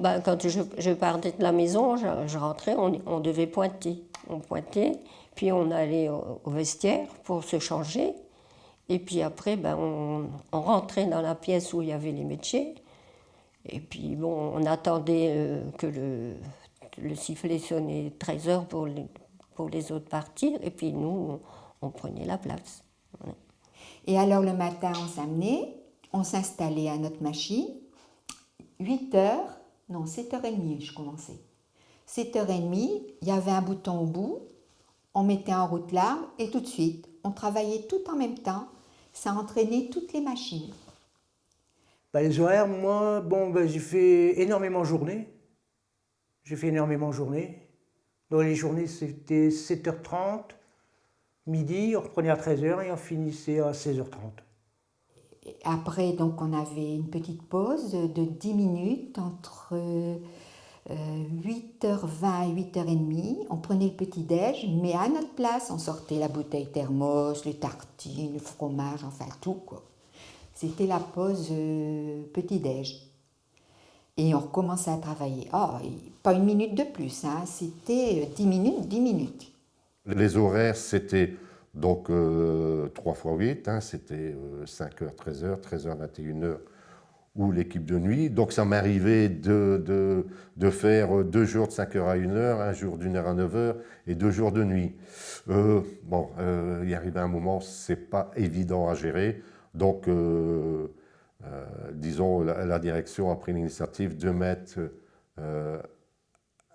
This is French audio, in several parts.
Ben, quand je partais de la maison, je rentrais, on devait pointer. On pointait, puis on allait au vestiaire pour se changer. Et puis après, ben, on rentrait dans la pièce où il y avait les métiers. Et puis bon, on attendait que le sifflet sonnait 13 heures pour les autres partir. Et puis nous, on prenait la place. Ouais. Et alors le matin, on s'amenait, on s'installait à notre machine. 7h30, je commençais. 7h30, il y avait un bouton au bout, on mettait en route l'arbre et tout de suite, on travaillait tout en même temps. Ça entraînait toutes les machines. Ben, les horaires, moi, j'ai fait énormément de journées. Dans les journées, c'était 7h30, midi, on reprenait à 13h et on finissait à 16h30. Après, donc, on avait une petite pause de 10 minutes entre 8h20 et 8h30. On prenait le petit-déj, mais à notre place, on sortait la bouteille thermos, les tartines, le fromage, enfin tout, quoi. C'était la pause petit-déj. Et on recommençait à travailler. Pas une minute de plus, hein, c'était 10 minutes. Les horaires, c'était donc 3 x 8, hein, c'était 5h, 13h, 13h, 21h, ou l'équipe de nuit. Donc ça m'arrivait de faire 2 jours de 5h à 1h, un jour d'1h à 9h et 2 jours de nuit. Il arrivait un moment, c'est pas évident à gérer. Donc, disons, la direction a pris l'initiative de mettre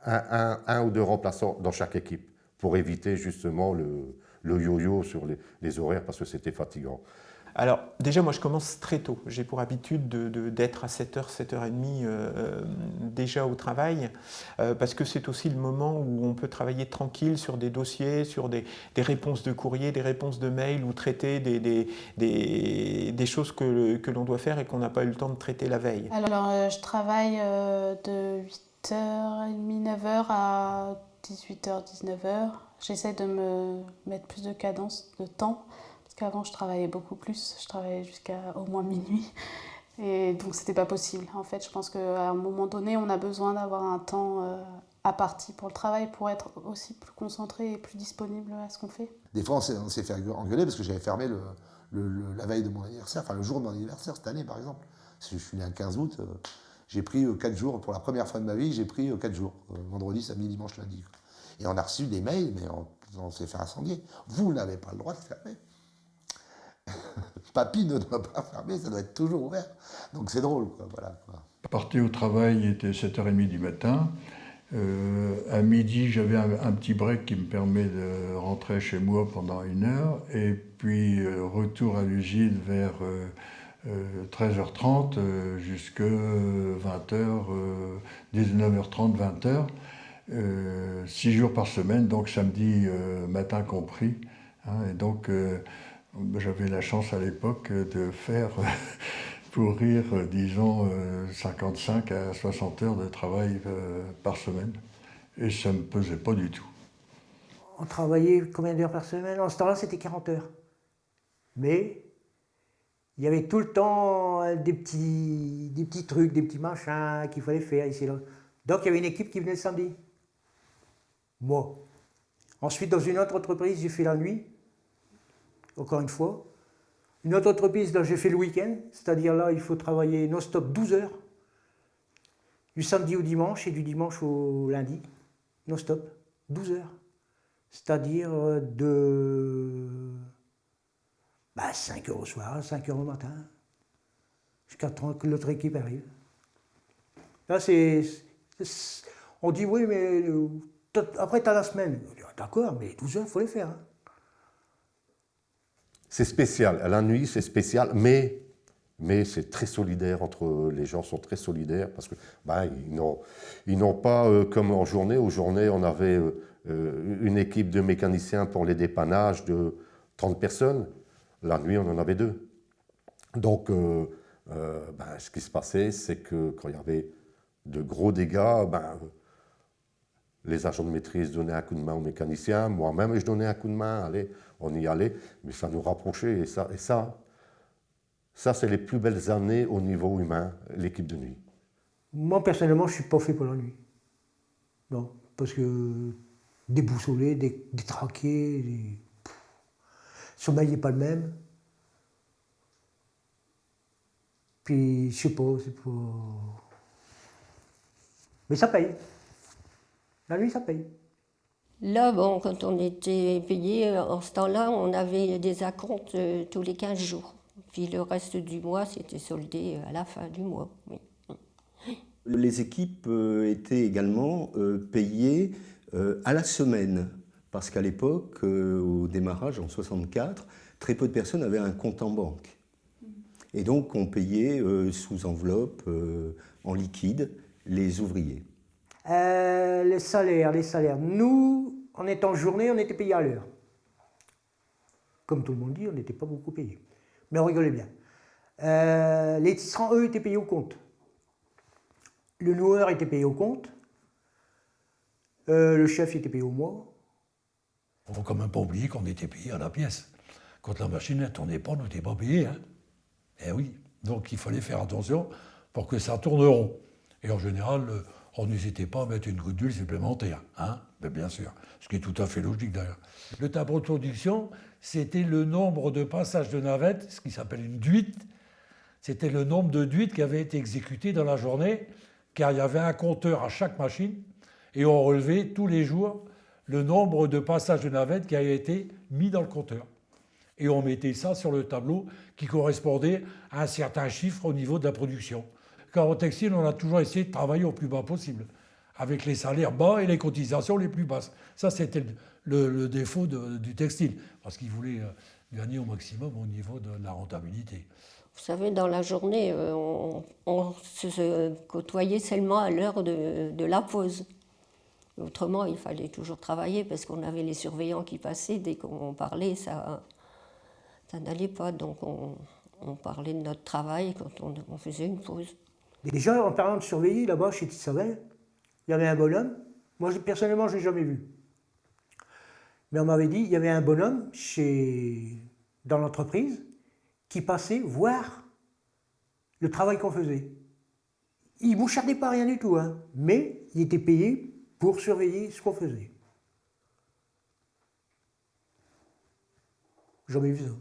un ou deux remplaçants dans chaque équipe pour éviter justement le yo-yo sur les horaires parce que c'était fatigant. Alors déjà moi je commence très tôt, j'ai pour habitude d'être à 7h, 7h30 déjà au travail parce que c'est aussi le moment où on peut travailler tranquille sur des dossiers, sur des réponses de courrier, des réponses de mail ou traiter des choses que l'on doit faire et qu'on n'a pas eu le temps de traiter la veille. Alors je travaille de 8h30, 9h à 18h, 19h. J'essaie de me mettre plus de cadence de temps. Parce qu'avant, je travaillais beaucoup plus. Je travaillais jusqu'à au moins minuit. Et donc, c'était pas possible. En fait, je pense qu'à un moment donné, on a besoin d'avoir un temps à partie pour le travail pour être aussi plus concentré et plus disponible à ce qu'on fait. Des fois, on s'est fait engueuler parce que j'avais fermé la veille de mon anniversaire, enfin le jour de mon anniversaire cette année, par exemple. Je suis né le 15 août. J'ai pris 4 jours. Pour la première fois de ma vie, j'ai pris 4 jours. Vendredi, samedi, dimanche, lundi. Et on a reçu des mails, mais on s'est fait incendier. Vous n'avez pas le droit de fermer. Papy ne doit pas fermer, ça doit être toujours ouvert. Donc c'est drôle, quoi. Voilà, quoi. Partir au travail, il était 7h30 du matin. À midi, j'avais un petit break qui me permet de rentrer chez moi pendant 1 heure. Et puis retour à l'usine vers 13h30 jusqu'à 20h, 19h30, 20h. 6 jours par semaine, donc samedi matin compris. Hein, et donc j'avais la chance à l'époque de faire, pour rire, disons, 55 à 60 heures de travail par semaine. Et ça ne me pesait pas du tout. On travaillait combien d'heures par semaine? En ce temps-là, c'était 40 heures. Mais il y avait tout le temps des petits trucs, des petits machins qu'il fallait faire ici et là. Donc il y avait une équipe qui venait le samedi. Moi. Ensuite, dans une autre entreprise, j'ai fait la nuit. Encore une fois. Une autre entreprise, là, j'ai fait le week-end. C'est-à-dire là, il faut travailler non-stop 12 heures. Du samedi au dimanche et du dimanche au lundi. Non-stop. 12 heures. C'est-à-dire de 5 heures au soir, 5 heures au matin. Jusqu'à que l'autre équipe arrive. Là, on dit oui, mais après, tu as la semaine. D'accord, mais 12 heures, il faut les faire. Hein. C'est spécial. À la nuit, c'est spécial, mais c'est très solidaire entre les gens, sont très solidaires parce que ils n'ont pas comme en journée. Aux journées, on avait une équipe de mécaniciens pour les dépannages de 30 personnes. La nuit, on en avait 2. Donc, ce qui se passait, c'est que quand il y avait de gros dégâts, les agents de maîtrise donnaient un coup de main aux mécaniciens, moi-même je donnais un coup de main, allez, on y allait, mais ça nous rapprochait, et ça c'est les plus belles années au niveau humain, l'équipe de nuit. Moi, personnellement, je ne suis pas fait pour la nuit. Non, parce que déboussolé, détraqué, le sommeil n'est pas le même. Puis, je sais pas, c'est pas... Mais ça paye. La nuit, ça paye. Là, bon, quand on était payé, en ce temps-là, on avait des acomptes tous les 15 jours. Puis le reste du mois, c'était soldé à la fin du mois. Oui. Les équipes étaient également payées à la semaine, parce qu'à l'époque, au démarrage en 64, très peu de personnes avaient un compte en banque. Et donc on payait sous enveloppe, en liquide, les ouvriers. Les salaires. Nous, en étant journée, on était payé à l'heure. Comme tout le monde dit, on n'était pas beaucoup payé. Mais on rigolait bien. Les tisserands, eux, étaient payés au compte. Le noueur était payé au compte. Le chef était payé au mois. Il ne faut quand même pas oublier qu'on était payé à la pièce. Quand la machine ne tournait pas, on n'était pas payé. Hein. Eh oui, donc il fallait faire attention pour que ça tourne rond. Et en général, on n'hésitait pas à mettre une goutte d'huile supplémentaire. Hein, mais bien sûr, ce qui est tout à fait logique d'ailleurs. Le tableau de production, c'était le nombre de passages de navette, ce qui s'appelle une duite. C'était le nombre de duites qui avaient été exécutées dans la journée, car il y avait un compteur à chaque machine, et on relevait tous les jours le nombre de passages de navette qui avaient été mis dans le compteur. Et on mettait ça sur le tableau qui correspondait à un certain chiffre au niveau de la production. Car au textile, on a toujours essayé de travailler au plus bas possible, avec les salaires bas et les cotisations les plus basses. Ça, c'était le défaut du textile, parce qu'ils voulaient gagner au maximum au niveau de la rentabilité. Vous savez, dans la journée, on se côtoyait seulement à l'heure de la pause. Autrement, il fallait toujours travailler parce qu'on avait les surveillants qui passaient. Dès qu'on parlait, ça n'allait pas. Donc on parlait de notre travail quand on faisait une pause. Déjà, en parlant de surveiller, là-bas, chez Tissavel, il y avait un bonhomme. Moi, personnellement, je ne l'ai jamais vu. Mais on m'avait dit, il y avait un bonhomme dans l'entreprise qui passait voir le travail qu'on faisait. Il ne mouchardait pas rien du tout, hein, mais il était payé pour surveiller ce qu'on faisait. Jamais vu ça.